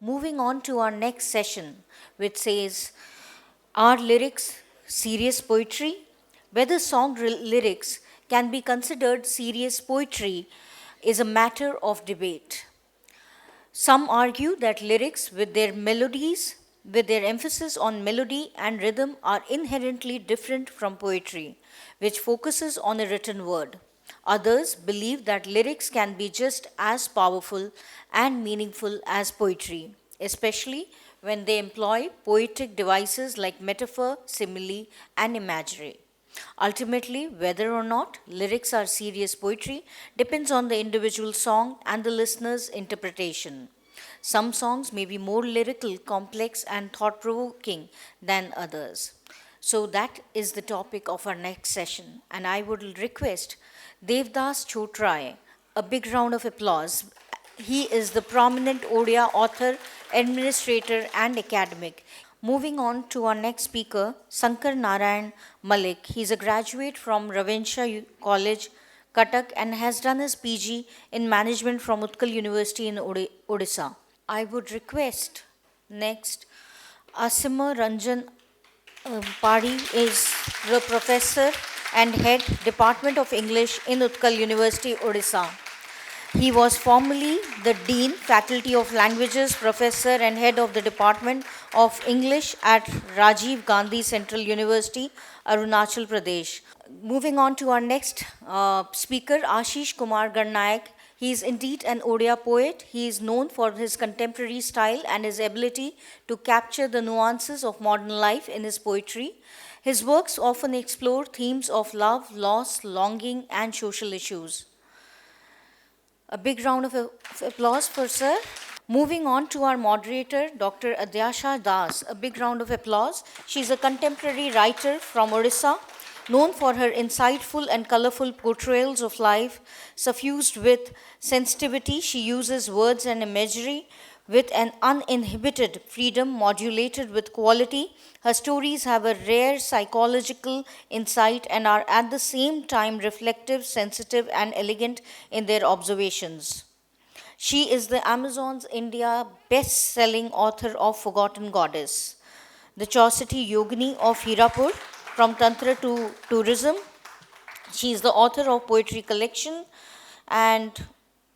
Moving on to our next session, which says, are lyrics serious poetry? Whether song lyrics can be considered serious poetry is a matter of debate. Some argue that lyrics, with their emphasis on melody and rhythm, are inherently different from poetry, which focuses on a written word. Others believe that lyrics can be just as powerful and meaningful as poetry, especially when they employ poetic devices like metaphor, simile, and imagery. Ultimately, whether or not lyrics are serious poetry depends on the individual song and the listener's interpretation. Some songs may be more lyrical, complex, and thought provoking than others. So, that is the topic of our next session, and I would request Devdas Chotrai a big round of applause. He is the prominent Odia author, administrator, and academic. Moving on to our next speaker, Sankar Narayan Malik. He's a graduate from Ravenshaw College, Cuttack, and has done his PG in management from Utkal University in Odisha. I would request next Asima Ranjan Padi is the professor and head Department of English in Utkal University, Odisha. He was formerly the Dean, Faculty of Languages, Professor and Head of the Department of English at Rajiv Gandhi Central University, Arunachal Pradesh. Moving on to our next speaker, Ashish Kumar Garnayak. He is indeed an Odia poet. He is known for his contemporary style and his ability to capture the nuances of modern life in his poetry. His works often explore themes of love, loss, longing, and social issues. A big round of applause for sir. Moving on to our moderator, Dr. Adyasha Das. A big round of applause. She's a contemporary writer from Odisha, known for her insightful and colorful portrayals of life, suffused with sensitivity. She uses words and imagery with an uninhibited freedom modulated with quality. Her stories have a rare psychological insight and are at the same time reflective, sensitive, and elegant in their observations. She is the Amazon's India best-selling author of Forgotten Goddess, the Chaucity Yogini of Hirapur, from Tantra to Tourism. She is the author of poetry collection, and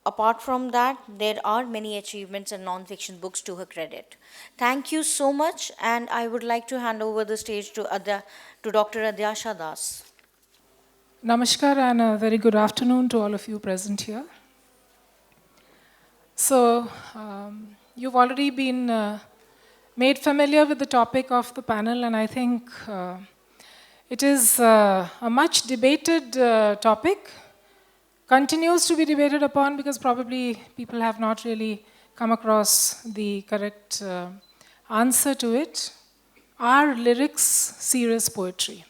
apart from that, there are many achievements and non-fiction books to her credit. Thank you so much, and I would like to hand over the stage to Dr. Adyasha Das. Namaskar and a very good afternoon to all of you present here. So, you've already been made familiar with the topic of the panel, and I think it is a much debated topic, continues to be debated upon because probably people have not really come across the correct answer to it. Are lyrics serious poetry?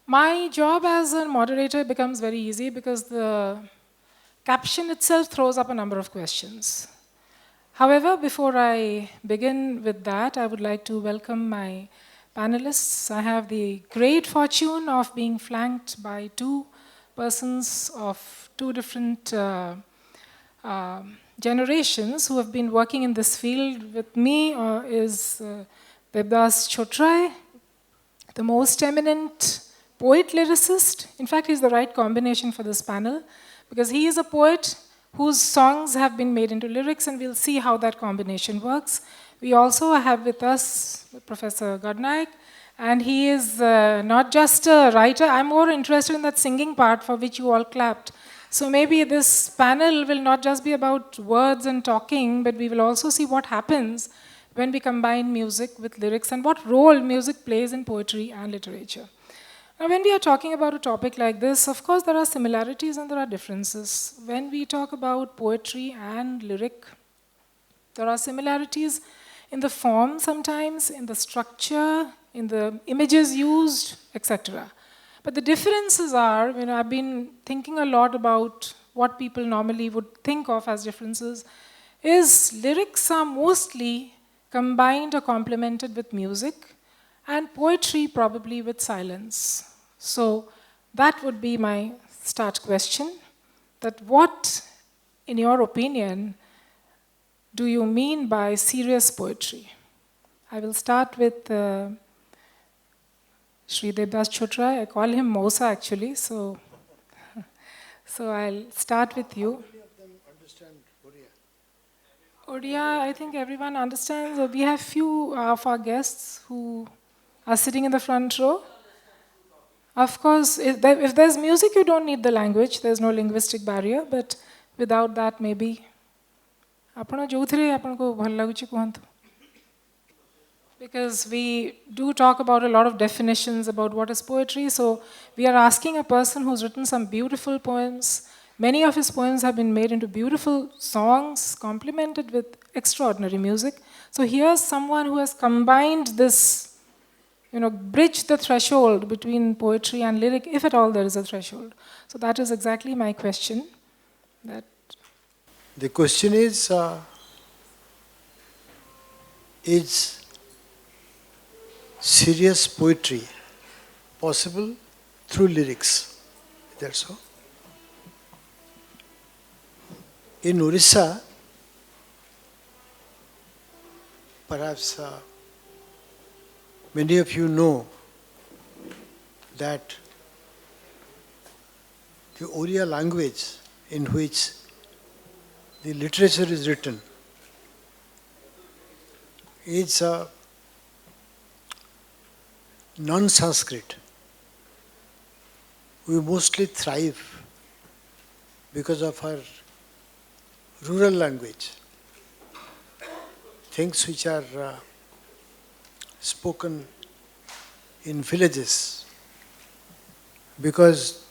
My job as a moderator becomes very easy because the caption itself throws up a number of questions. However, before I begin with that, I would like to welcome my panelists. I have the great fortune of being flanked by two persons of two different generations who have been working in this field. With me is Devdas Chotrai, the most eminent poet lyricist. In fact, he's the right combination for this panel because he is a poet whose songs have been made into lyrics, and we'll see how that combination works. We also have with us Professor Garnayak, and he is not just a writer. I'm more interested in that singing part for which you all clapped. So maybe this panel will not just be about words and talking, but we will also see what happens when we combine music with lyrics and what role music plays in poetry and literature. Now, when we are talking about a topic like this, of course, there are similarities and there are differences. When we talk about poetry and lyric, there are similarities in the form sometimes, in the structure, in the images used, etc. But the differences are, I've been thinking a lot about what people normally would think of as differences, is lyrics are mostly combined or complemented with music, and poetry probably with silence. So that would be my start question, that what, in your opinion, do you mean by serious poetry? I will start with Sri Debdas Chotrai. I call him Mosa actually, so I'll start with you. Odia, I think everyone understands. We have few of our guests who are sitting in the front row. Of course, if there's music, you don't need the language. There's no linguistic barrier. But without that, maybe. ଆପଣ ଯେଉଁଥିରେ ଆପଣଙ୍କୁ ଭଲ ଲାଗୁଛି କୁହନ୍ତୁ. Because we do talk about a lot of definitions about what is poetry. So we are asking a person who's written some beautiful poems. Many of his poems have been made into beautiful songs, complemented with extraordinary music. So here's someone who has combined this, bridged the threshold between poetry and lyric, if at all there is a threshold. So that is exactly my question. The question is serious poetry possible through lyrics? Is that so? In Odisha, perhaps many of you know that the Oriya language in which the literature is written is non-Sanskrit. We mostly thrive because of our rural language, things which are spoken in villages, because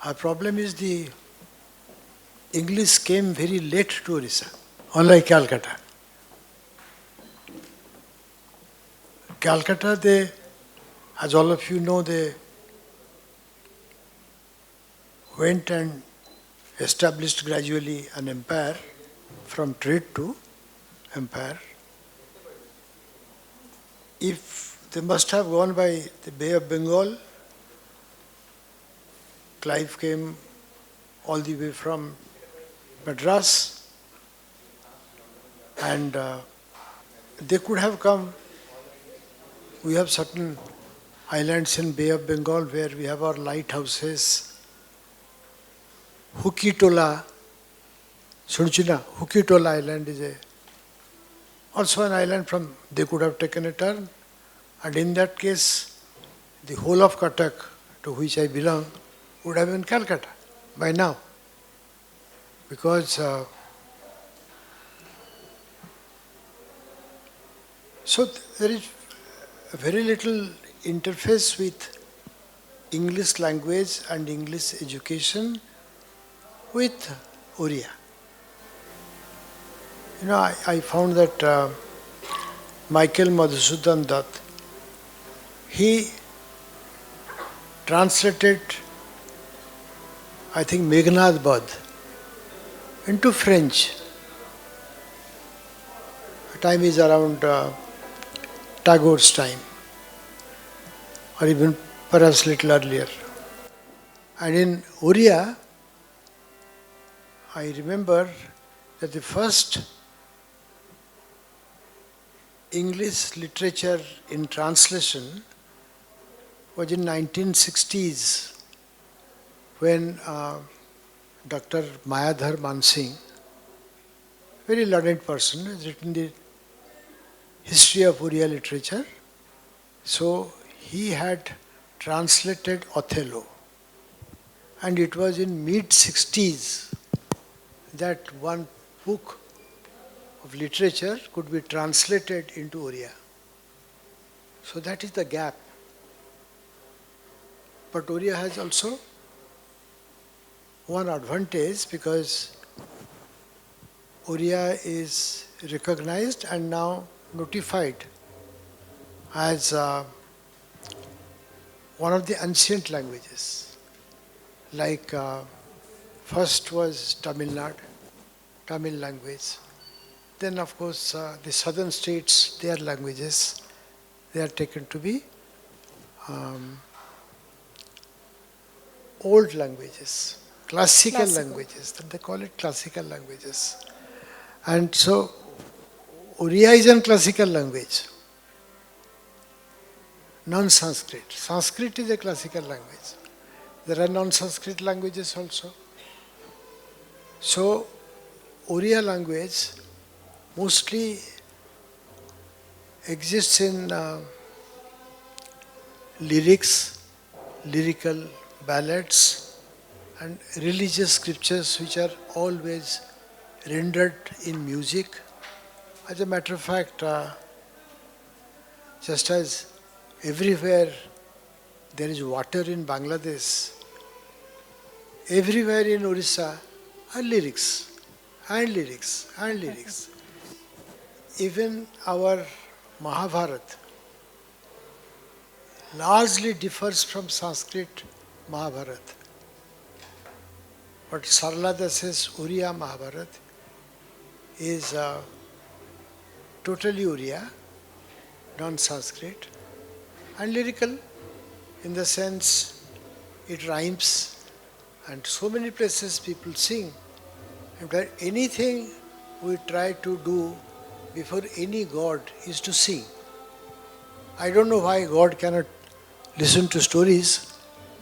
our problem is the English came very late to Odisha, unlike Calcutta. Calcutta, they, as all of you know, they went and established gradually an empire from trade to empire. If they must have gone by the Bay of Bengal, Clive came all the way from Madras, and they could have come. We have certain islands in Bay of Bengal where we have our lighthouses. Hukitola, Sunchina, Hukitola Island is also an island from, they could have taken a turn. And in that case, the whole of Cuttack, to which I belong, would have been Calcutta by now. Because so there is very little interface with English language and English education with Oriya. I found that Michael Madhusudan Dutt, he translated, I think, Meghnad Badh into French. The time is around Tagore's time, or even perhaps little earlier. And in Oriya, I remember that the first English literature in translation was in 1960s when Dr. Mayadhar Mansingh, very learned person, has written the history of Oriya literature. So he had translated Othello, and it was in mid-60s that one book of literature could be translated into Oriya. So that is the gap. But Oriya has also one advantage, because Oriya is recognized and now notified as one of the ancient languages. Like first was Tamil Nadu, Tamil language. Then of course the southern states, their languages, they are taken to be old languages, classical languages, that they call it classical languages. And so, Oriya is a classical language, non-Sanskrit. Sanskrit is a classical language. There are non-Sanskrit languages also. So, Oriya language mostly exists in lyrics, lyrical ballads, and religious scriptures which are always rendered in music. As a matter of fact, just as everywhere there is water in Bangladesh, everywhere in Odisha are lyrics and lyrics and lyrics. Even our Mahabharata largely differs from Sanskrit Mahabharata. But Sarla Das's Oriya Mahabharata is totally Oriya, non-Sanskrit, and lyrical in the sense it rhymes, and so many places people sing. And where anything we try to do before any god is to sing. I don't know why God cannot listen to stories,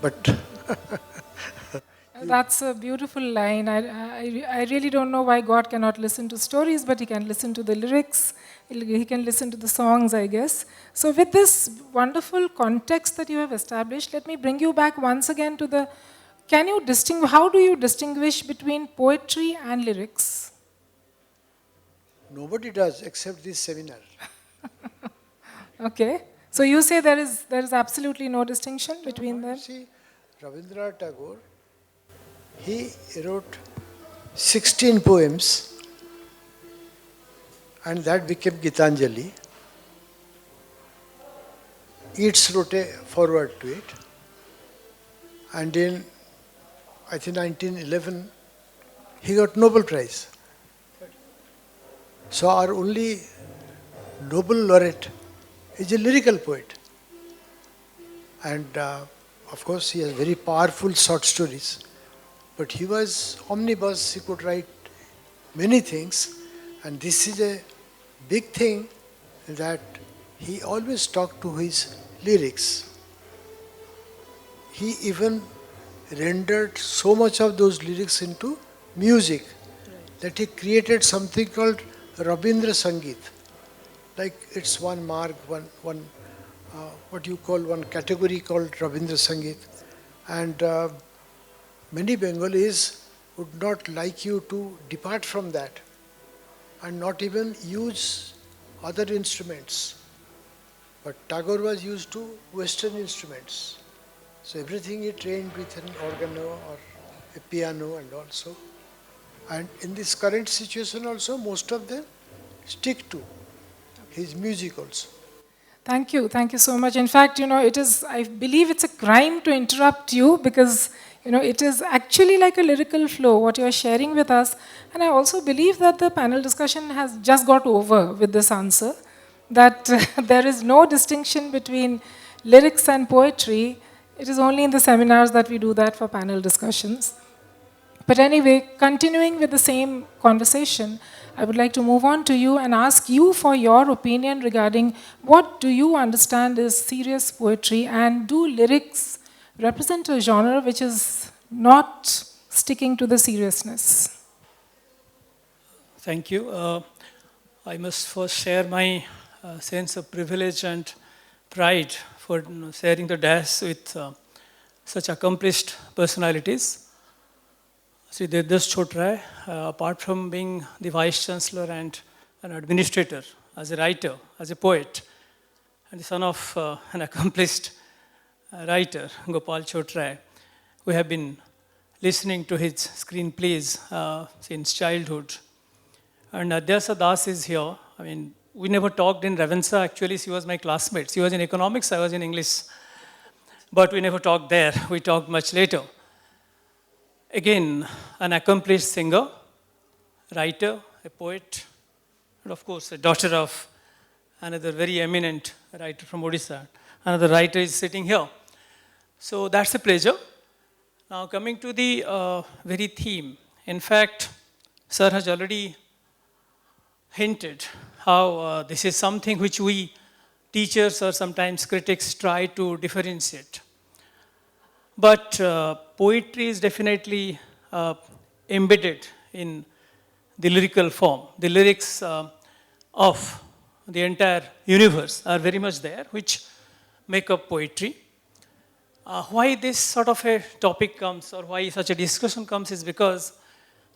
but That's a beautiful line. I really don't know why God cannot listen to stories, but He can listen to the lyrics. He can listen to the songs, I guess. So, with this wonderful context that you have established, let me bring you back once again to the. Can you distinguish? How do you distinguish between poetry and lyrics? nobody does except this seminar. Okay. So you say there is absolutely no distinction between them. See, Rabindranath Tagore, he wrote 16 poems, and that became Gitanjali. Yeats wrote a foreword to it, and in I think 1911 he got Nobel Prize. So our only Nobel laureate is a lyrical poet, and of course he has very powerful short stories. But he was omnibus; he could write many things, and this is a big thing that he always talked to his lyrics. He even rendered so much of those lyrics into music that he created something called Rabindra Sangeet. Like it's one mark, one what you call one category called Rabindra Sangeet. And many Bengalis would not like you to depart from that and not even use other instruments. But Tagore was used to Western instruments. So everything he trained with an organo or a piano and also. And in this current situation also, most of them stick to his music also. Thank you so much. In fact, I believe it's a crime to interrupt you because, it is actually like a lyrical flow, what you're sharing with us. And I also believe that the panel discussion has just got over with this answer, that there is no distinction between lyrics and poetry. It is only in the seminars that we do that for panel discussions. But anyway, continuing with the same conversation, I would like to move on to you and ask you for your opinion regarding what do you understand is serious poetry, and do lyrics represent a genre which is not sticking to the seriousness? Thank you. I must first share my sense of privilege and pride for sharing the dais with such accomplished personalities. Sri Devdas Chotrai, apart from being the Vice Chancellor and an administrator, as a writer, as a poet, and the son of an accomplished writer, Gopal Chotrai, we have been listening to his screenplays since childhood. And Adyasa Das is here. I mean, we never talked in Ravensa. Actually, she was my classmate. She was in economics, I was in English. But we never talked there. We talked much later. Again, an accomplished singer, writer, a poet, and of course, a daughter of another very eminent writer from Odisha. Another writer is sitting here. So that's a pleasure. Now, coming to the very theme. In fact, Sir has already hinted how this is something which we teachers or sometimes critics try to differentiate. But poetry is definitely embedded in the lyrical form. The lyrics of the entire universe are very much there, which make up poetry. Why this sort of a topic comes, or why such a discussion comes, is because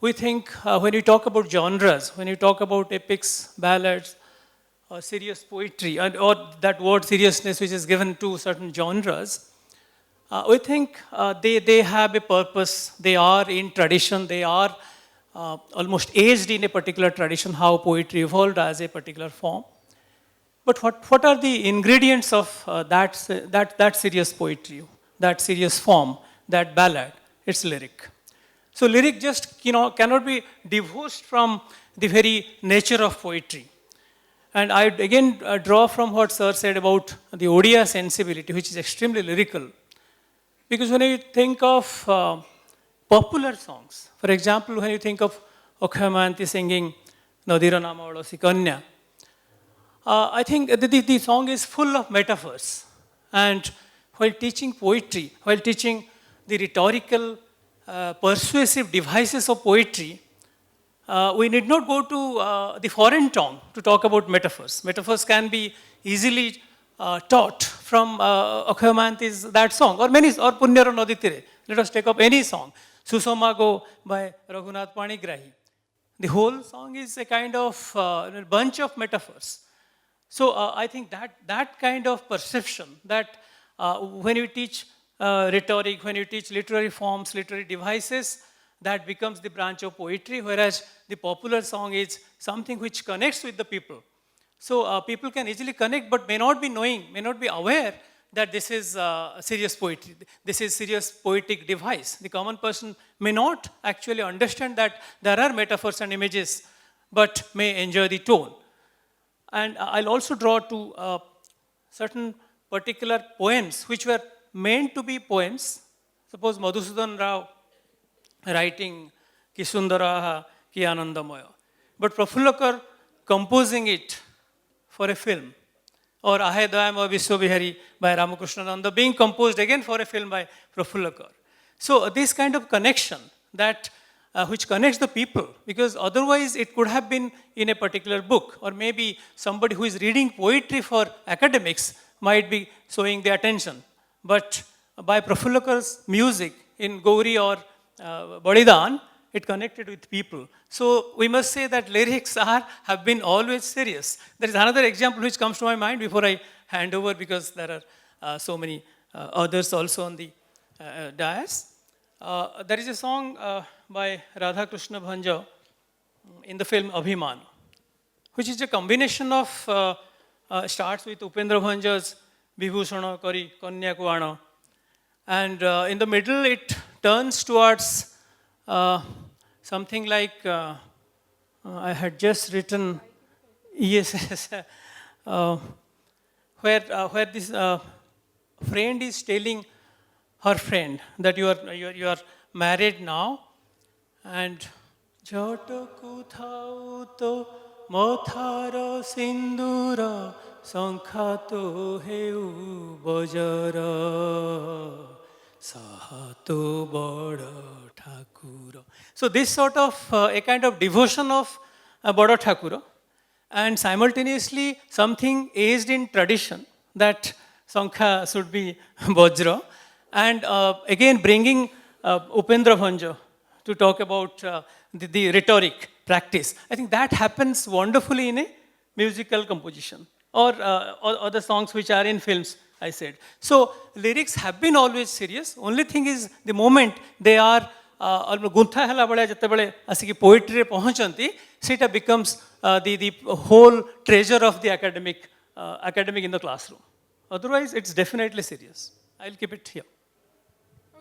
we think when you talk about genres, when you talk about epics, ballads, or serious poetry, or that word seriousness which is given to certain genres, we think they have a purpose, they are in tradition, they are almost aged in a particular tradition, how poetry evolved as a particular form. But what are the ingredients of that serious poetry, that serious form, that ballad? It's lyric. So lyric just cannot be divorced from the very nature of poetry. And I again draw from what Sir said about the Odia sensibility, which is extremely lyrical. Because when you think of popular songs, for example, when you think of Okhamanti singing Nadira Nama Valosi Kanya, I think the song is full of metaphors. And while teaching poetry, while teaching the rhetorical, persuasive devices of poetry, we need not go to the foreign tongue to talk about metaphors. Metaphors can be easily taught from Okhamanti's that song, or many, or Punyaro Noditire. Let us take up any song. Susomago by Raghunath Panigrahi. The whole song is a kind of bunch of metaphors. So I think that kind of perception, that when you teach rhetoric, when you teach literary forms, literary devices, that becomes the branch of poetry, whereas the popular song is something which connects with the people. So people can easily connect, but may not be knowing, may not be aware that this is serious poetry, this is serious poetic device. The common person may not actually understand that there are metaphors and images, but may enjoy the tone. And I'll also draw to certain particular poems which were meant to be poems. Suppose Madhusudan Rao writing Ki Sundaraha Ki Anandamaya, but Prafullakar composing it for a film, or Ahe Dayama Vishwabihari by Ramakrishna being composed again for a film by Prafullakar. So this kind of connection that which connects the people, because otherwise it could have been in a particular book, or maybe somebody who is reading poetry for academics might be showing the attention. But by Prafullakar's music in Gauri or Balidan, it connected with people. So we must say that lyrics have been always serious. There is another example which comes to my mind before I hand over, because there are so many others also on the dais. There is a song by Radha Krishna Bhanja in the film Abhiman, which is a combination of, starts with Upendra Bhanja's Vibhushana Kari Kanya Kuana, and in the middle it turns towards something like, I had just written, yes, where this friend is telling her friend that you are married now, and Joto kuthau to mothara sindura sankhato heu bajara sahato bada thakura. So this sort of a kind of devotion of Bada Thakura, and simultaneously something aged in tradition, that Sankha should be Vajra, and again bringing Upendra Bhanja to talk about the rhetoric practice. I think that happens wonderfully in a musical composition, or other songs which are in films, I said. So lyrics have been always serious. Only thing is the moment they are guntha hela bale jetebale asiki poetry re pahunchanti, seta becomes the whole treasure of the academic in the classroom. Otherwise, it's definitely serious. I'll keep it here.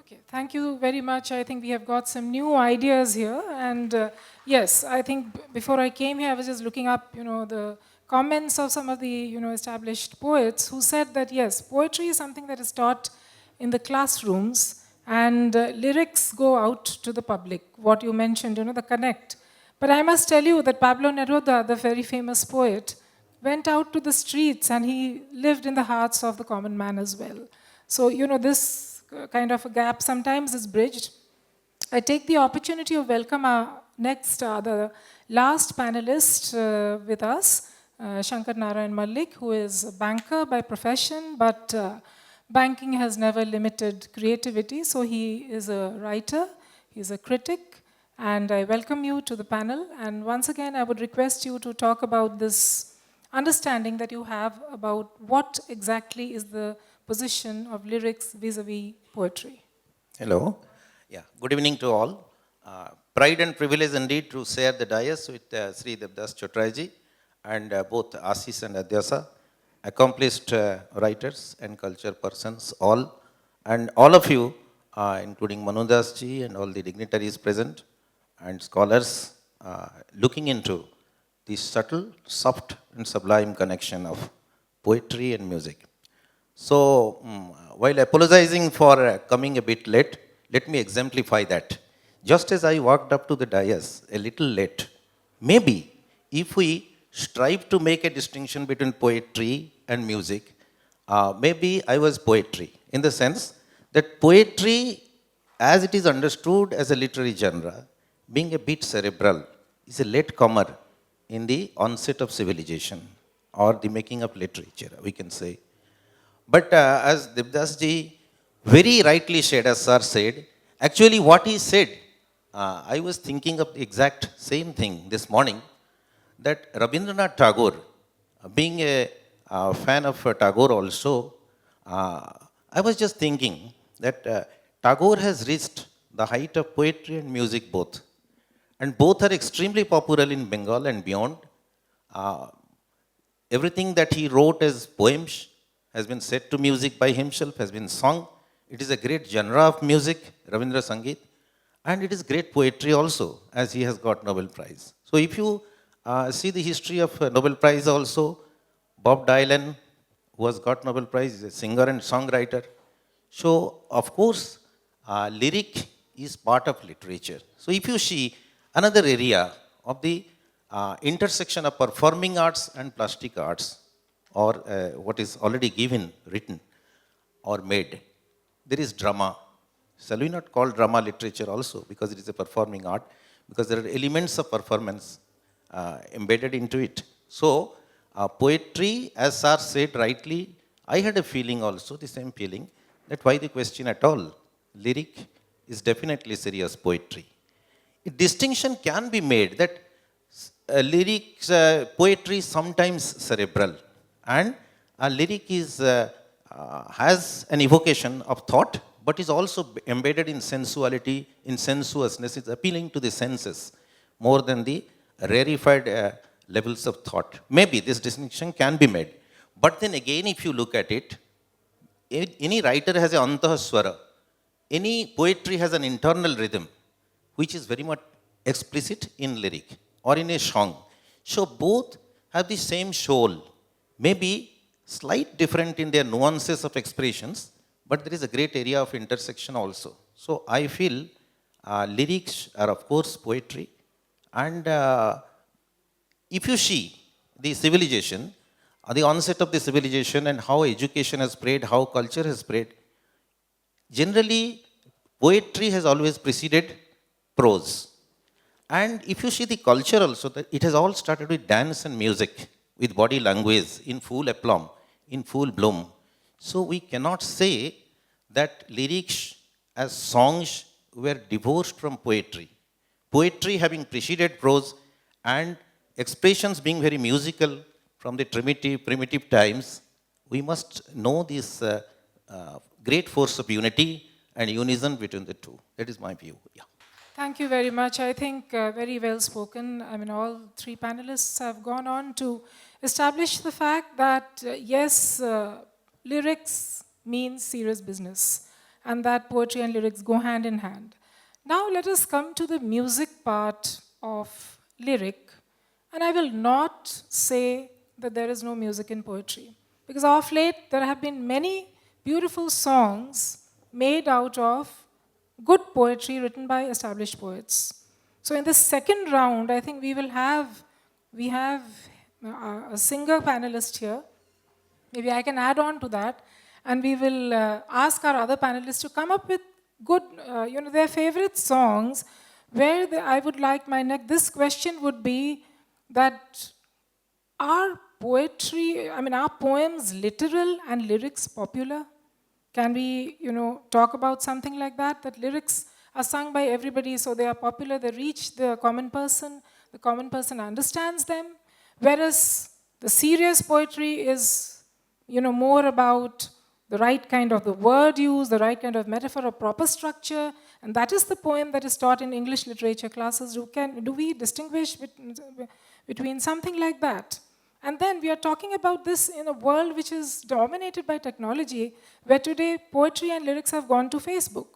Okay, thank you very much. I think we have got some new ideas here. And yes, I think before I came here, I was just looking up, the comments of some of the, established poets who said that, yes, poetry is something that is taught in the classrooms, and lyrics go out to the public. What you mentioned, the connect. But I must tell you that Pablo Neruda, the very famous poet, went out to the streets and he lived in the hearts of the common man as well. So, this kind of a gap sometimes is bridged. I take the opportunity of welcome our next, the last panelist with us, Shankar Narayan Malik, who is a banker by profession, but banking has never limited creativity. So he is a writer, he's a critic, and I welcome you to the panel. And once again, I would request you to talk about this understanding that you have about what exactly is the position of lyrics vis-a-vis poetry. Hello. Yeah. Good evening to all. Pride and privilege indeed to share the dais with Sri Devdas Chotraji and both Asis and Adyasa, accomplished writers and culture persons, all, and all of you, including Manudas ji and all the dignitaries present and scholars, looking into the subtle, soft, and sublime connection of poetry and music. So, while apologizing for coming a bit late, let me exemplify that. Just as I walked up to the dais a little late, maybe if we strive to make a distinction between poetry and music, maybe I was poetry, in the sense that poetry, as it is understood as a literary genre, being a bit cerebral, is a latecomer in the onset of civilization or the making of literature, we can say. But as Devdas ji very rightly said, as sir said, actually what he said, I was thinking of the exact same thing this morning, that Rabindranath Tagore, being a fan of Tagore also, I was just thinking that Tagore has reached the height of poetry and music both. And both are extremely popular in Bengal and beyond. Everything that he wrote as poems has been set to music by himself, has been sung. It is a great genre of music, Ravindra Sangeet, and it is great poetry also, as he has got Nobel Prize. So if you see the history of Nobel Prize also, Bob Dylan, who has got Nobel Prize, is a singer and songwriter. So of course, lyric is part of literature. So if you see another area of the intersection of performing arts and plastic arts, or what is already given, written, or made, there is drama. Shall we not call drama literature also, because it is a performing art, because there are elements of performance embedded into it. So, poetry, as sir said rightly, I had a feeling also, the same feeling, that why the question at all? Lyric is definitely serious poetry. A distinction can be made that lyrics, poetry is sometimes cerebral, and a lyric is, has an evocation of thought, but is also embedded in sensuality, in sensuousness. It's appealing to the senses more than the rarefied levels of thought. Maybe this distinction can be made. But then again, if you look at it, any writer has an antahaswara. Any poetry has an internal rhythm, which is very much explicit in lyric or in a song. So both have the same soul, maybe slight different in their nuances of expressions, but there is a great area of intersection also. So I feel lyrics are of course poetry, and if you see the civilization, the onset of the civilization and how education has spread, how culture has spread, generally poetry has always preceded prose. And if you see the culture also, that it has all started with dance and music, with body language in full aplomb, in full bloom. So we cannot say that lyrics as songs were divorced from poetry. Poetry having preceded prose and expressions being very musical from the primitive times, we must know this great force of unity and unison between the two. That is my view. Yeah. Thank you very much. I think very well spoken. I mean, all three panelists have gone on to establish the fact that, yes, lyrics means serious business, and that poetry and lyrics go hand in hand. Now let us come to the music part of lyric, and I will not say that there is no music in poetry, because of late there have been many beautiful songs made out of good poetry written by established poets. So in the second round, I think we have a singer panelist here. Maybe I can add on to that, and we will ask our other panelists to come up with good, their favorite songs. I would like this question would be that are are poems literal and lyrics popular? Can we, talk about something like that? That lyrics are sung by everybody, so they are popular, they reach the common person understands them, whereas the serious poetry is, more about the right kind of the word use, the right kind of metaphor or proper structure, and that is the poem that is taught in English literature classes. Do we distinguish between something like that? And then we are talking about this in a world which is dominated by technology, where today poetry and lyrics have gone to Facebook.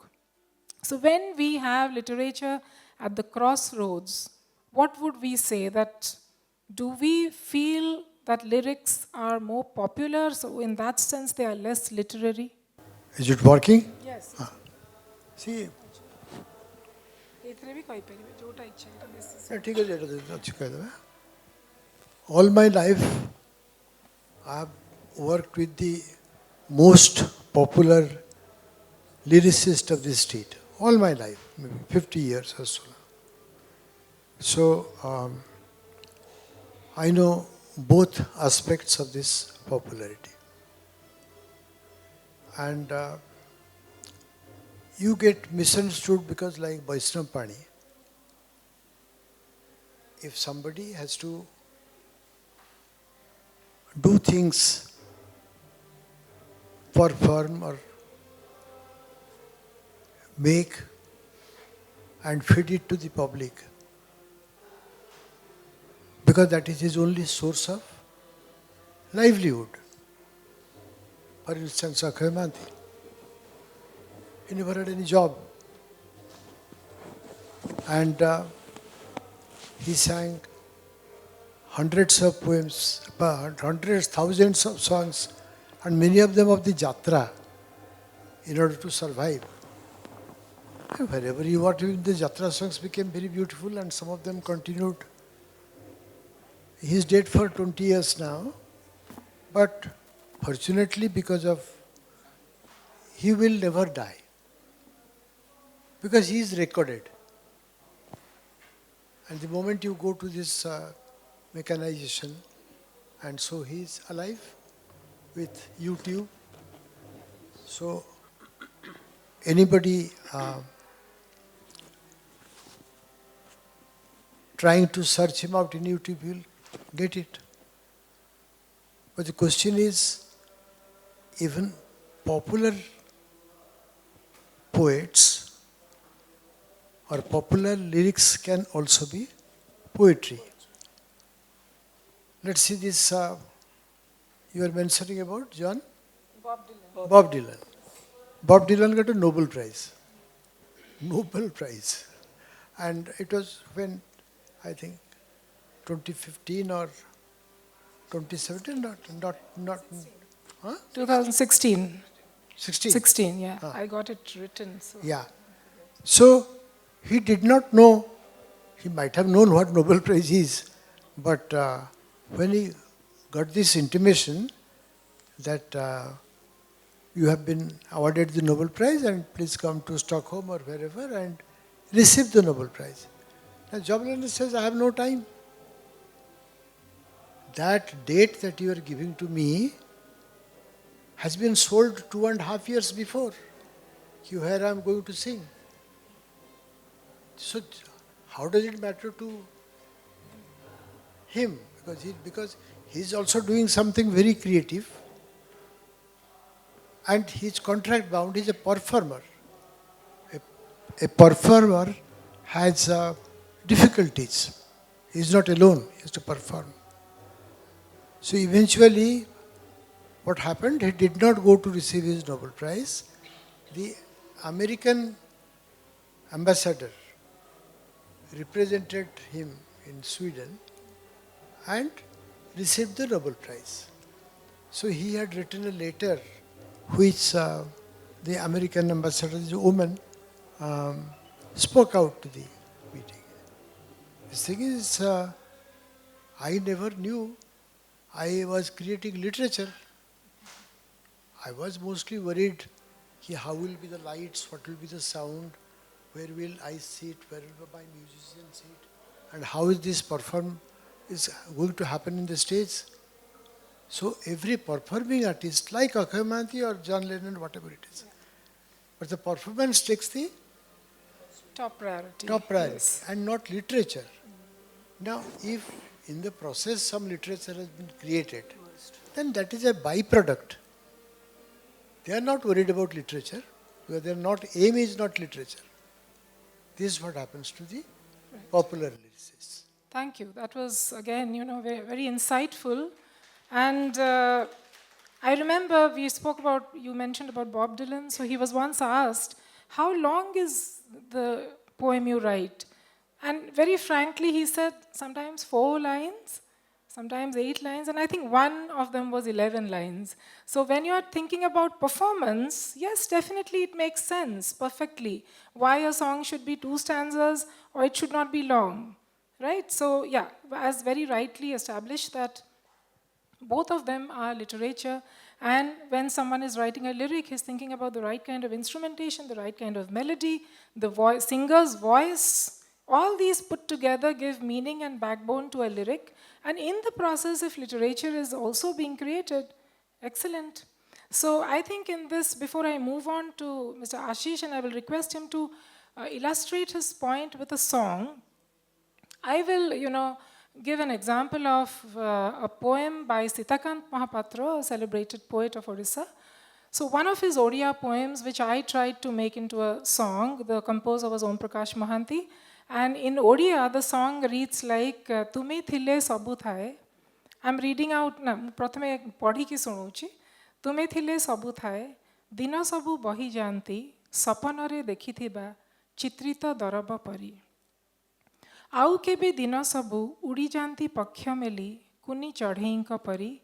So when we have literature at the crossroads, what would we say? That do we feel that lyrics are more popular, so in that sense they are less literary? Is it working? Yes. See, all my life I have worked with the most popular lyricist of the state. All my life, maybe 50 years or so. So I know both aspects of this popularity. And you get misunderstood because like Vaishnav Pani, if somebody has to do things perform or make and feed it to the public, because that is his only source of livelihood. For instance, Akshay Manti, he never had any job. And he sang hundreds of poems, hundreds, thousands of songs, and many of them of the Jatra, in order to survive. And wherever he worked, the Jatra songs became very beautiful, and some of them continued. He is dead for 20 years now, but fortunately, because of he will never die, because he is recorded. And the moment you go to this mechanization, and so he is alive with YouTube. So anybody trying to search him out in YouTube will get it. But the question is, even popular poets or popular lyrics can also be poetry. Let's see this, you are mentioning about John? Bob Dylan. Bob Dylan. Bob Dylan got a Nobel Prize. Nobel Prize. And it was when, I think, 2015 or 2017, not 2016. 16. 16, yeah. I got it written. So. Yeah. So he did not know, he might have known what Nobel Prize is, but when he got this intimation that you have been awarded the Nobel Prize and please come to Stockholm or wherever and receive the Nobel Prize. Now Jawaharlal says, I have no time. That date that you are giving to me has been sold 2.5 years before. Here I am going to sing. So how does it matter to him? Because he is also doing something very creative, and he is contract bound. He is a performer. A performer has difficulties. He is not alone. He has to perform. So eventually, what happened? He did not go to receive his Nobel Prize. The American ambassador represented him in Sweden and received the Nobel Prize. So he had written a letter which the American ambassador, the woman, spoke out to the meeting. The thing is, I never knew I was creating literature. I was mostly worried how will be the lights, what will be the sound, where will I sit, where will my musicians sit, and how is this perform is going to happen in the stage. So every performing artist, like Akshay Mahanti or John Lennon, whatever it is, but the performance takes the Top priority. top priority Yes. and not literature. Now, if in the process some literature has been created, then that is a byproduct. They are not worried about literature because their aim is not literature. This is what happens to the popular lyricists. Thank you. That was, again, very, very insightful. And I remember you mentioned about Bob Dylan. So he was once asked, how long is the poem you write? And very frankly, he said, sometimes 4 lines, sometimes 8 lines, and I think one of them was 11 lines. So when you are thinking about performance, yes, definitely it makes sense perfectly why a song should be 2 stanzas or it should not be long, right? So yeah, as very rightly established that both of them are literature, and when someone is writing a lyric, he's thinking about the right kind of instrumentation, the right kind of melody, the singer's voice. All these put together give meaning and backbone to a lyric, and in the process, if literature is also being created, excellent. So I think in this, before I move on to Mr. Ashish, and I will request him to illustrate his point with a song, I will, give an example of a poem by Sitakant Mohapatra, a celebrated poet of Odisha. So one of his Odia poems, which I tried to make into a song, the composer was Om Prakash Mohanty, and in Odia, the song reads like, Tume thile sabu thae. I'm reading out, prathame padhi ki sunuchi. Tume thile sabu thae, dina sabu bahi janti, sapanare dekhithiba, chitrita daraba pari. आउ केबे दिन सबु उड़ी जाती पक्ष मेली कुनी चढ़ेईंक परी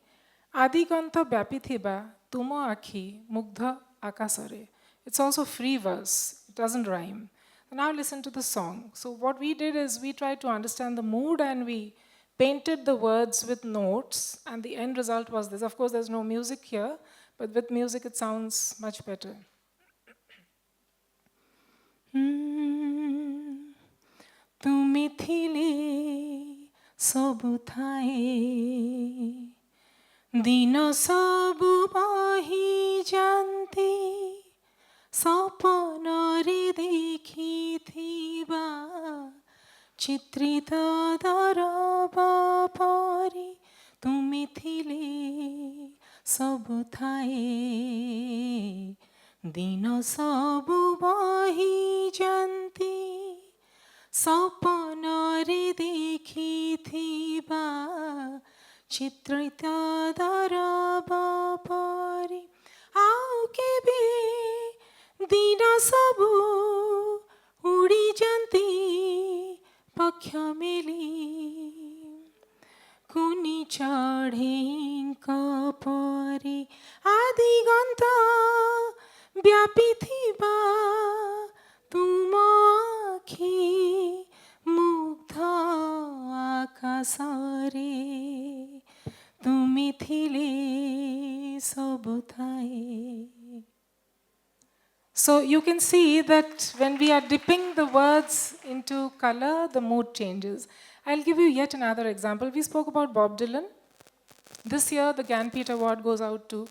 आदिगंत व्यापी थिबा तुम आखि मुग्ध आकाशरे. It's also free verse, it doesn't rhyme. Now listen to the song. So what we did is we tried to understand the mood and we painted the words with notes, and the end result was this. Of course there's no music here, but with music it sounds much better. तुमी थिले सबु थाए दिन सबु बही जान्ती सपनरे देखिथिबा चित्रित दरब परी तुमी थिले सबु थाए दिन सबु बही जान्ती सपनरे देखिथिबा चित्रित दरब परी आउ केबे दिन सबु उड़ी जाती पक्ष मेली कुनी चढ़ेईंक परी आदिगंत व्यापी थिबा तुम आखि मुग्ध आकाशरे तुमी थिले सबु थाए. So you can see that when we are dipping the words into color, the mood changes. I'll give you yet another example. We spoke about Bob Dylan. This year, the Gyanpith Award goes out to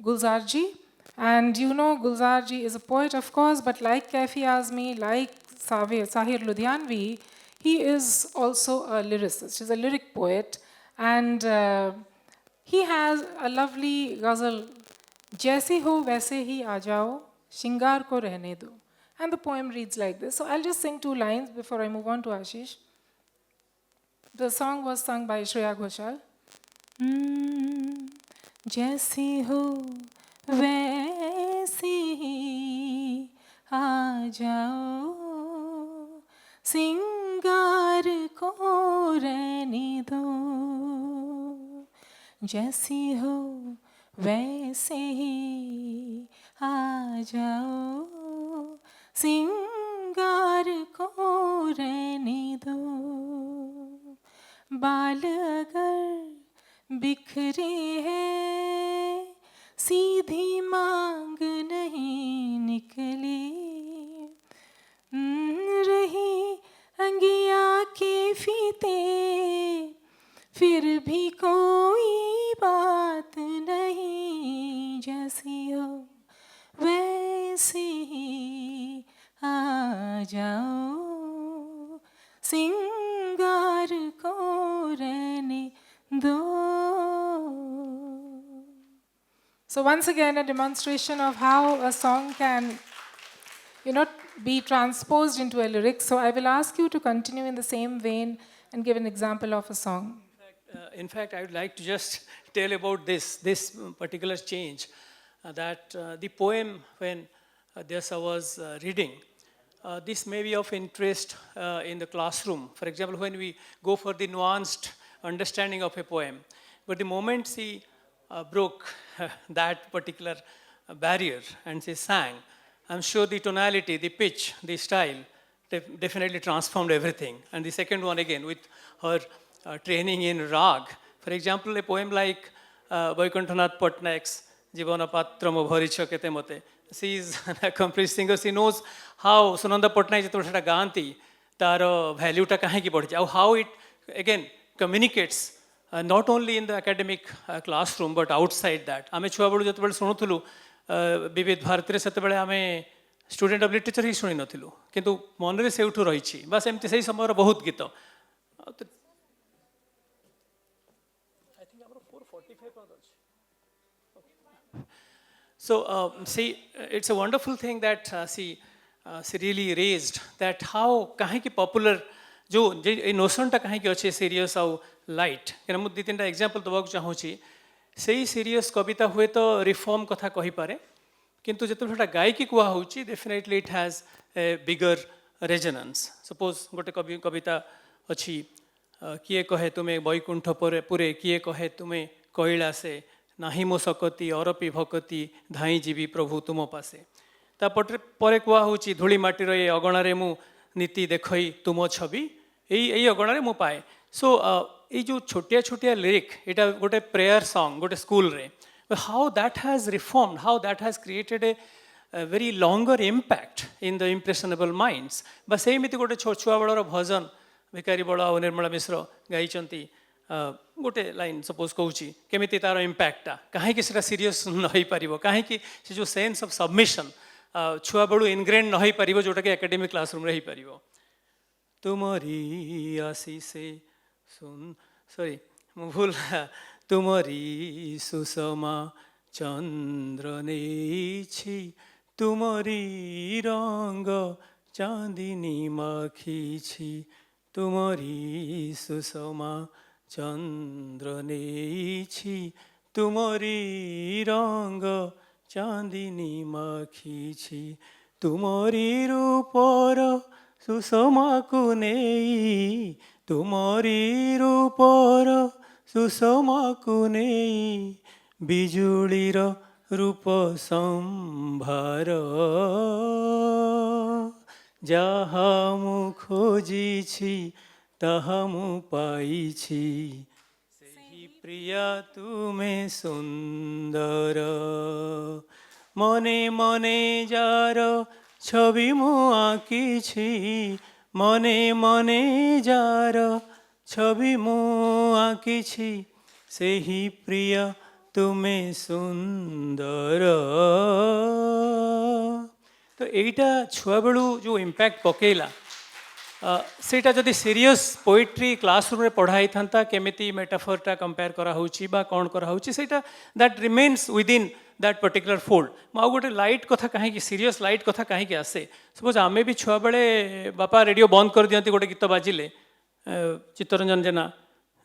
Gulzarji. And Gulzarji is a poet, of course, but like Kaifi Azmi, like Sahir Ludhianvi, he is also a lyricist. He's a lyric poet. And he has a lovely ghazal, Jaise ho waise hi aa jao, shingar ko rehne do. And the poem reads like this. So I'll just sing 2 lines before I move on to Ashish. The song was sung by Shreya Ghoshal. जैसी हो वैसी ही आ जाओ सिंगार को रहने दो जैसी हो वैसे ही आ जाओ सिंगार को रहने दो बाल अगर बिखरे हैं, सीधी मांग नहीं निकली, रही अंगिया के फीते, फिर भी कोई बात नहीं, जैसी हो वैसे ही आ जाओ, सिंगार को रहने दो. So once again, a demonstration of how a song can, be transposed into a lyric. So I will ask you to continue in the same vein and give an example of a song. In fact, I would like to just tell about this particular change. That the poem, when Desa was reading, this may be of interest in the classroom. For example, when we go for the nuanced understanding of a poem. But the moment she broke that particular barrier and she sang, I'm sure the tonality, the pitch, the style definitely transformed everything. And the second one again, with her training in rag. For example, a poem like Vaikunthanath Patnaik's Mohapatra Bharicha Kete Mote. She is an accomplished singer. She knows how Sunanda Patnaik ଯେତେବେଳେ ସେଟା ଗାଆନ୍ତି ତାର ଭ୍ୟାଲ୍ୟୁଟା କାହିଁକି ବଢ଼ିଛି ଆଉ how it again communicates not only in the academic classroom but outside that. ଆମେ ଛୁଆବେଳୁ ଯେତେବେଳେ ଶୁଣୁଥିଲୁ ବିବିଧ ଭାରତୀରେ ସେତେବେଳେ ଆମେ ଷ୍ଟୁଡେଣ୍ଟ ଅଫ୍ ଲିଟରେଚର ହିଁ ଶୁଣି ନଥିଲୁ କିନ୍ତୁ ମନରେ ସେଇଠୁ ରହିଛି ବାସ୍ ଏମିତି ସେଇ ସମୟର ବହୁତ ଗୀତ. So, see, it's a wonderful thing that she really raised that how kahin ki popular जो ए नोशनटा कहीं अच्छे सीरियस आउ लाइट क्या मुझे तीन एग्जांपल दबाक चाहूँगी सही सीरियस कविता हुए तो रिफॉर्म कथा कही पारे किंतु जो सेटा गायकी कुआ होची definitely it has a bigger resonance. Suppose गोटे कविता अच्छी किए कहे तुम्हें बैकुंठ पुरे किए कहे तुम्हें कैलासे नाही मो सकती अरपी भकती धाई जीवी प्रभु तुम पासे तापटे पर कुआ होची धूली माटीर ए अगणारे मु नीति देखई तुम छवि यही अगणारे मु पाए. सो ये जो छोटिया छोटिया लिरिक एटा गोटे प्रेयर सॉन्ग गोटे स्कूल रे how that has reformed how that has created a very longer impact in the impressionable minds. बस सेमती गोटे छुआ बड़र भजन भिकारी बड़ और निर्मला मिश्र गाई गोटे लाइन सपोज कहूँ केमी तार इम्पैक्टा कहीं सीरीयस नई पार कहीं से जो सेन्स ऑफ सबमिशन छुआ बड़ू इनग्रेन न पार जोटा कि एकेडमिक क्लासरूम रे पार. तुमरी आशीषे सुन सॉरी भूल तुमरी सुषमा चंद्र नेछि तुमरी रंग चांदिनी माखीछि तुमरी सुषमा चंद्र नेछि तुमरी रंग चांदिनी माखीछि तुमरी रूपर सुषमा को नेई तुमरी रूपर सुषमा को नेई बिजुलीर रूप संभार जहा मु खोजिछि ताहा मु पाइछि सेही प्रिया तुमे सुंदर मने मने जार छवि मु आँकिछि मने मने जार छवि मु आँकिछि सेही प्रिया तुमे सुंदर. तो यहीटा छुआ बेलू जो इम्पैक्ट पकेला सेटा जदि सीरियस पोएट्री क्लासरूम रे पढ़ाई था केमिति मेटाफरटा कंपेयर करा होची बा कौन करा होची सेटा that remains within that particular fold. मु गोटे लाइट कथा कहीं सीरियस लाइट कथा कहीं आसे सपोज आमे भी छुआ बेले बापा रेडियो बंद कर दियंती गोटे गीत बाजिले चित्तरंजन जेना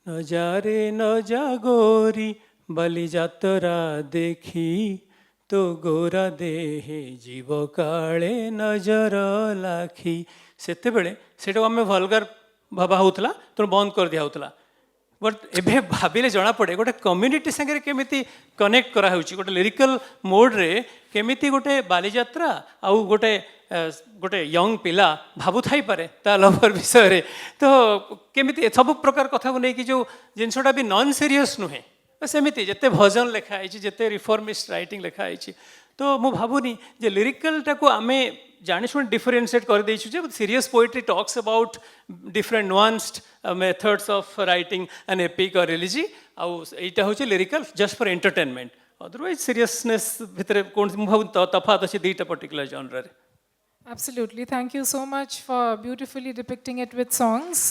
न जारे न जागोरी बाली जातरा देखी तो गोरा देहे जीव काले नजर लाखी सेते बेले सेटा आमे वल्गर भाबा होतला तो बंद कर दिया होतला बट एबे भाविले जना पड़े गोटे कम्युनिटी संगे केमिति कनेक्ट करा होची गोटे लिरिकल मोड रे केमिति गोटे बालीजात्रा आउ गोटे गोटे यंग पिला भाबु थाई पारे ता लवर विषय रे तो केमिति सब प्रकार कथा को नै कि जो जिनसटा भी नॉन सीरियस नुहे सेमिति जेते भजन लेखा आइछि जेते रिफॉर्मिस्ट राइटिंग लेखा आइछि तो मु भाबुनी जे लिरिकल टाको आमे जानी शुणी डिफरेन्शिएट कर देइछु जे serious poetry talks about different nuanced methods of writing an epic और रिलीजी आउ एटा होछि lyrical just for entertainment otherwise seriousness भितरे कोन मु भाबु तफात अछि दुईटा पर्टिकुलर जॉनर रे Absolutely. Thank you so much for beautifully depicting it with songs.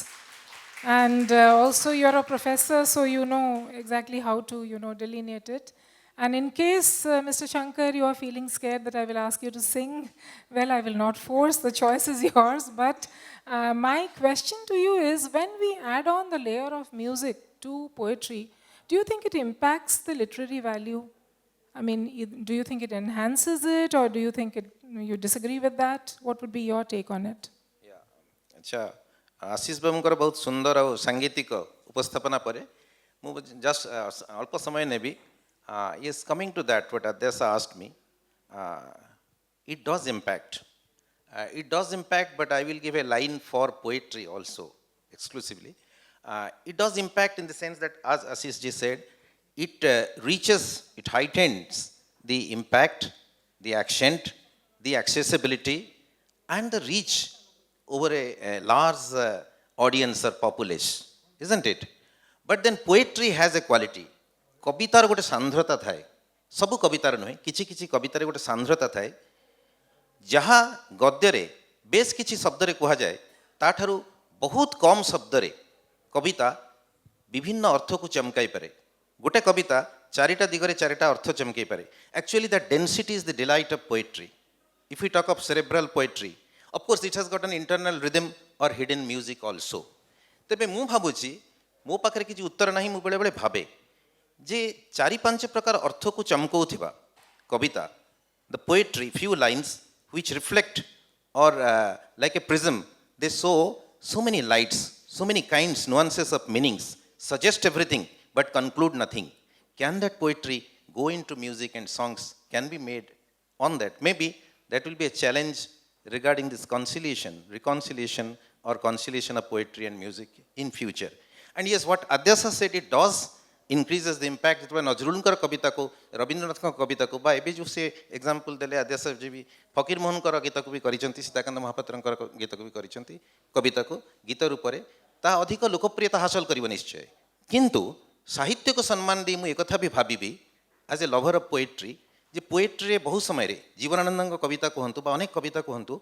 And also you're a professor, so you know exactly how to, delineate it. And in case, Mr. Shankar, you are feeling scared that I will ask you to sing, well, I will not force, the choice is yours. But my question to you is, when we add on the layer of music to poetry, do you think it impacts the literary value? I mean, do you think it enhances it, or do you think you disagree with that? What would be your take on it? अच्छा आशीष बाबूंकर बहुत सुंदर और सांगीतिक उपस्थापना परे मु just अल्प समय नेबी yes coming to that what Adyasa asked me it does impact but I will give a line for poetry also exclusively it does impact in the sense that as Ashish ji said it reaches it heightens the impact the accent the accessibility and the reach over a large audience or populace isn't it but then poetry has a quality कवितार गोटे सांद्रता थाए सबु कवितार नुहे किछि किछि कवितार गोटे सांद्रता थाए जहाँ गद्य बेस किछि शब्द रे कहा जाए ताठारु बहुत कम शब्द रे कविता विभिन्न अर्थ को चमकाई पारे गोटे कविता चारिटा दिगरे चारिटा अर्थ चमकाई पारे actually that density is the delight of poetry if you talk of cerebral poetry of course it has got an internal rhythm और हिडन म्यूजिक आल्सो तेबे मु भाबुची मो पाखरे किछि उत्तर नाही मु बेले बेले भाबे जे चारि पांच प्रकार अर्थ को चमकौथिबा कविता the poetry few lines which reflect और लाइक ए प्रिज्म दे so many lights so many kinds nuances of meanings suggest everything but conclude nothing can that poetry go into music and songs can be made on that maybe that will be a challenge regarding this reconciliation or conciliation of poetry and music in future and yes what Adyasa said it does increases the impact जेतबे नजरुलकर कविता को रविंद्रनाथ कविता को बा एबे जो से example देले आद्यास जी भी फकीर मोहनकर गीत को भी करिसंती सीताकांत महापात्रकर गीत को भी करिसंती कविता को गीत रूप रे ता अधिक लोकप्रियता हासिल करिव निश्चय किंतु साहित्य को सम्मान दी मु एकथा भी भाबिबी as a lover of poetry जे पोएट्री रे बहुत समय रे जीवनानंद कविता कहंतु बा अनेक कविता कहंतु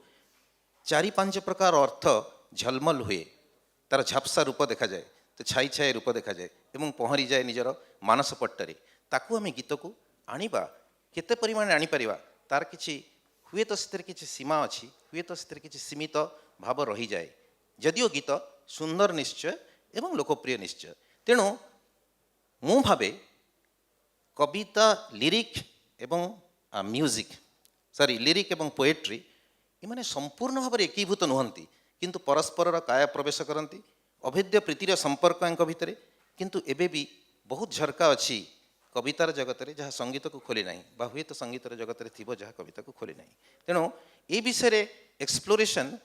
चारि पांच प्रकार अर्थ झलमल हुए तार झपसा रूप देखा जाए तो छाई छाई रूप देखा जाए एवं पहरी जाए निजर मानस पट्टरे ताकू आम गीत को आनिबा केते परिमाण आनी परिबा तार किछि हुए तो स्थिर किछि सीमा अछि हुए तो स्थिर किछि सीमित भाव रही जाए जदियो गीत सुंदर निश्चय एवं लोकप्रिय निश्चय तेणु मु भावे कविता लिरिक एवं म्यूजिक सॉरी लिरिक एवं पोएट्री इमाने संपूर्ण भाव एकीभूत नुहंती किंतु परस्पर काया प्रवेश करती अभेद्य प्रीतिर संपर्क भितर किंतु एबे भी बहुत झरका अच्छी कवितार जगत रे जहाँ संगीत को खोली ना बा हुए तो संगीतर जगत रे थिबो जहाँ कविता को खोली ना तेणु ए विषय रे एक्सप्लोरेशन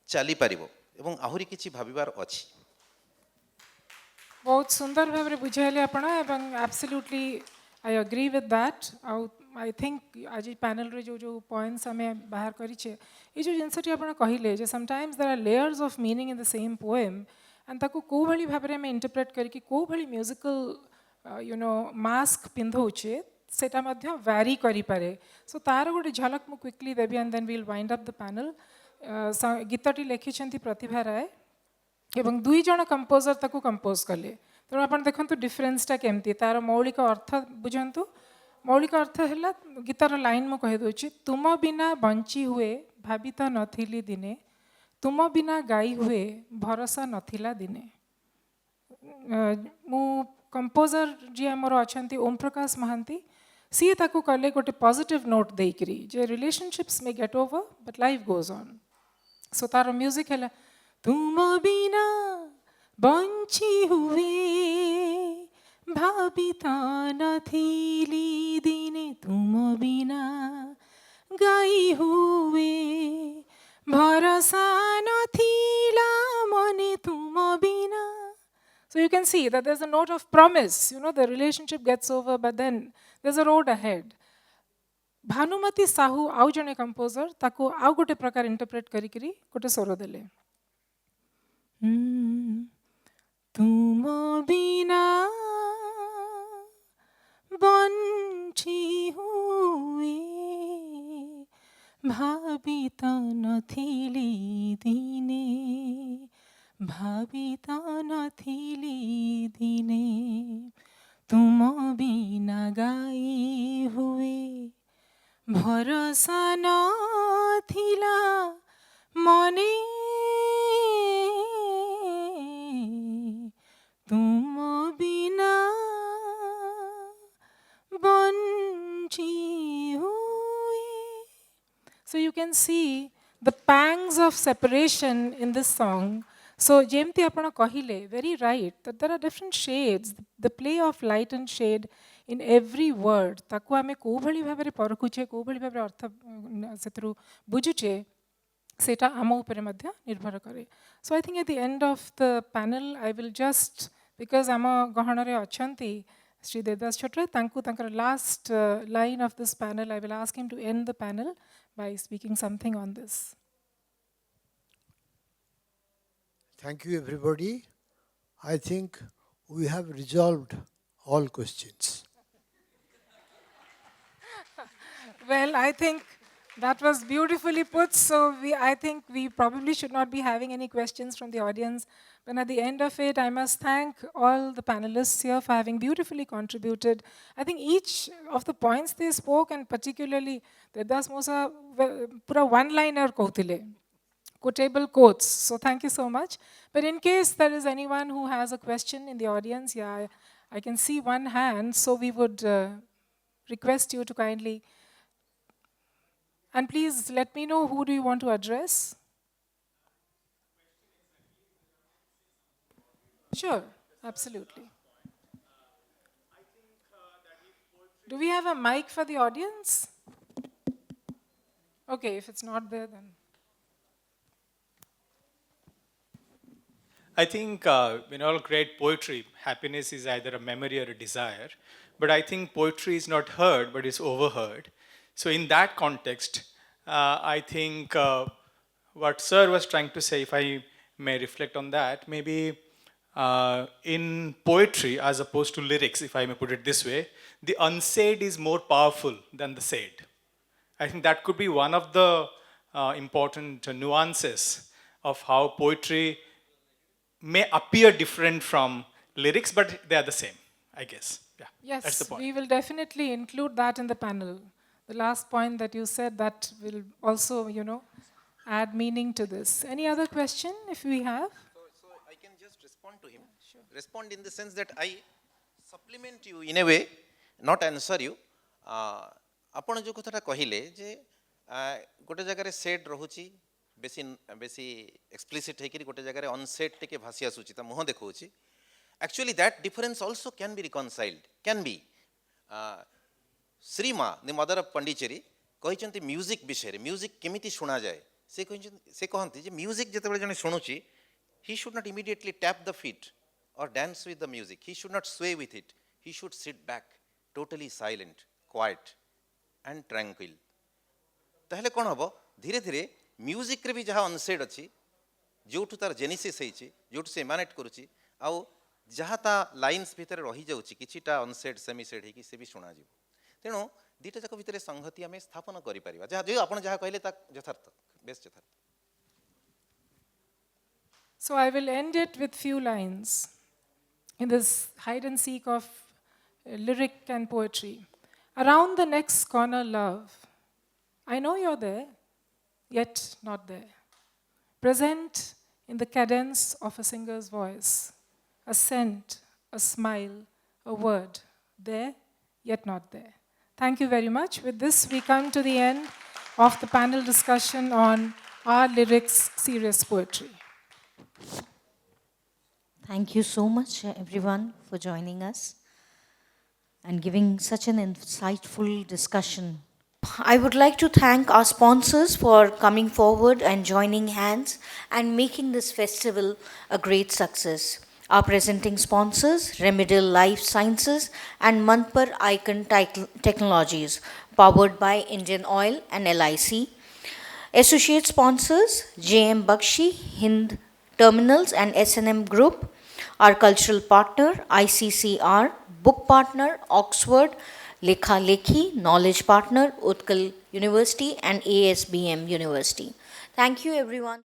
चली पारिबो एवं आहुरी किछि भाबिबार अछि बहुत सुंदर भाव में बुझाइले आपण एवं absolutely I agree with that I think आज पैनल रे जो जो पॉइंट्स हमें बाहर करिछे ये जो जिनसटी आपण कहिले जे sometimes there are layers of meaning in the same poem and ताको को भली भाव में इंटरप्रेट करके को भली म्यूजिकल मास्क पिंधौछे सेटा मध्य वैरी करि पारे सो तार गोटे झलक मु क्विकली देबी and then we will wind up the panel गीतटी लिखिछंती प्रतिभा राय एवं दुई जण कंपोजर ताको कंपोज कले तेणु आपण देखंतु डिफरेंसटा केमती तार मौलिक अर्थ बुझंतु मौलिक अर्थ है गीतार लाइन मु कहि दोछि तुम बिना बंची हुए भावित नथिली दिने तुम बिना गाई हुए भरोसा नथिला दिने मु कंपोजर जी आमर अछंती ओम प्रकाश महांती सी ताकू कले गोटे पॉजिटिव नोट देकरी जे रिलेशनशिप्स में get over but life goes on so तार म्यूजिक है तुम बिना बंची हुए भाबिता नथिली दिने तुम बिना गाई हुए भरोसा नथिला मने तुम बिना. So you can see that there's a note of promise. You know, the relationship gets over, but then there's a road ahead. Bhanumati Sahu आउ जने कंपोजर ताको आउ गोटे प्रकार इंटरप्रेट करी गोटे स्वर देले. तुम बिना बंची हुए भाबिता नथिली दिने भाबिता नथिली दिने तुम बिना गाई हुए भरोसा नथिला मने तुम बिना बंची हुए. So you can see the pangs of separation in this song. So jemti apana kahile, very right, that there are different shades, the play of light and shade in every word. Taku ame ko bhali bhabare parakuche, ko bhali bhabare artha setru bujuche, seta ama upare madhya nirbhar kare. So I think at the end of the panel, I will just, because ama gahanare achanti, Sri Devdas Chotra, tanku tankar last line of this panel, I will ask him to end the panel by speaking something on this. Thank you, everybody. I think we have resolved all questions. Well, I think that was beautifully put. So I think we probably should not be having any questions from the audience. But at the end of it, I must thank all the panelists here for having beautifully contributed. I think each of the points they spoke, and particularly Dedas Mosa, pura one-liner kohutile, quotable quotes. So thank you so much. But in case there is anyone who has a question in the audience, yeah, I can see one hand. So we would request you to kindly. And please let me know, who do you want to address? Sure, absolutely. Do we have a mic for the audience? Okay, if it's not there, then. I think in all great poetry, happiness is either a memory or a desire. But I think poetry is not heard, but it's overheard. So in that context, I think what Sir was trying to say, if I may reflect on that, maybe in poetry, as opposed to lyrics, if I may put it this way, the unsaid is more powerful than the said. I think that could be one of the important nuances of how poetry may appear different from lyrics, but they are the same, I guess. Yeah, Yes, that's the point. we will definitely include that in the panel. The last point that you said, that will also, add meaning to this. Any other question, if we have? So I can just respond to him. Sure. Respond in the sense that I supplement you in a way, not answer you. ଆପଣ ଯେଉଁ କଥାଟା କହିଲେ ଯେ ଗୋଟେ ଜାଗାରେ set ରହୁଛି ବେଶୀ ବେଶୀ ଏକ୍ସପ୍ଲିସିଟ୍ ହେଇକିରି ଗୋଟେ ଜାଗାରେ ଅନସେଟ୍ ଟିକେ ଭାସି ଆସୁଛି ତା ମୁହଁ ଦେଖାଉଛି actually that difference also can be reconciled, can be. Sri Ma, the mother of Pondicherry, କହିଛନ୍ତି ମ୍ୟୁଜିକ୍ ବିଷୟରେ ମ୍ୟୁଜିକ୍ କେମିତି ଶୁଣାଯାଏ ସେ କହନ୍ତି ଯେ ମ୍ୟୁଜିକ୍ ଯେତେବେଳେ ଜଣେ ଶୁଣୁଛି he should not immediately tap the feet or dance with the music, he should not sway with it, he should sit back totally silent, quiet and tranquil. ତାହେଲେ କ'ଣ ହେବ ଧୀରେ ଧୀରେ ମ୍ୟୁଜିକ୍ରେ ବି ଯାହା ଅନସେଡ୍ ଅଛି ଯେଉଁଠୁ ତାର ଜେନିସିସ୍ ହେଇଛି ଯେଉଁଠୁ ସେ ଏମାନେଟ୍ କରୁଛି ଆଉ ଯାହା ତା ଲାଇନ୍ସ ଭିତରେ ରହିଯାଉଛି କିଛିଟା ଅନସେଡ୍ ସେମିସେଡ୍ ହେଇକି ସେ ବି ଶୁଣାଯିବ ତେଣୁ ଦୁଇଟା ଯାକ ଭିତରେ ସଂହତି ଆମେ ସ୍ଥାପନ କରିପାରିବା ଯାହା ଯେଉଁ ଆପଣ ଯାହା କହିଲେ ତା ଯଥାର୍ଥ ବେଶ ଯଥାର୍ଥ. So I will end it with few lines in this hide and seek of lyric and poetry. Around the next corner, love, I know you're there, yet not there. Present in the cadence of a singer's voice, a scent, a smile, a word, there, yet not there. Thank you very much. With this, we come to the end of the panel discussion on Our Lyrics, Serious Poetry. Thank you so much, everyone, for joining us and giving such an insightful discussion. I would like to thank our sponsors for coming forward and joining hands and making this festival a great success. Our presenting sponsors, Remedial Life Sciences and Manpar Icon Technologies, powered by Indian Oil and LIC. Associate sponsors, JM Bakshi, Hind Terminals and S&M Group. Our cultural partner, ICCR, book partner, Oxford, Lekha Lekhi, knowledge partner, Utkal University and ASBM University. Thank you everyone.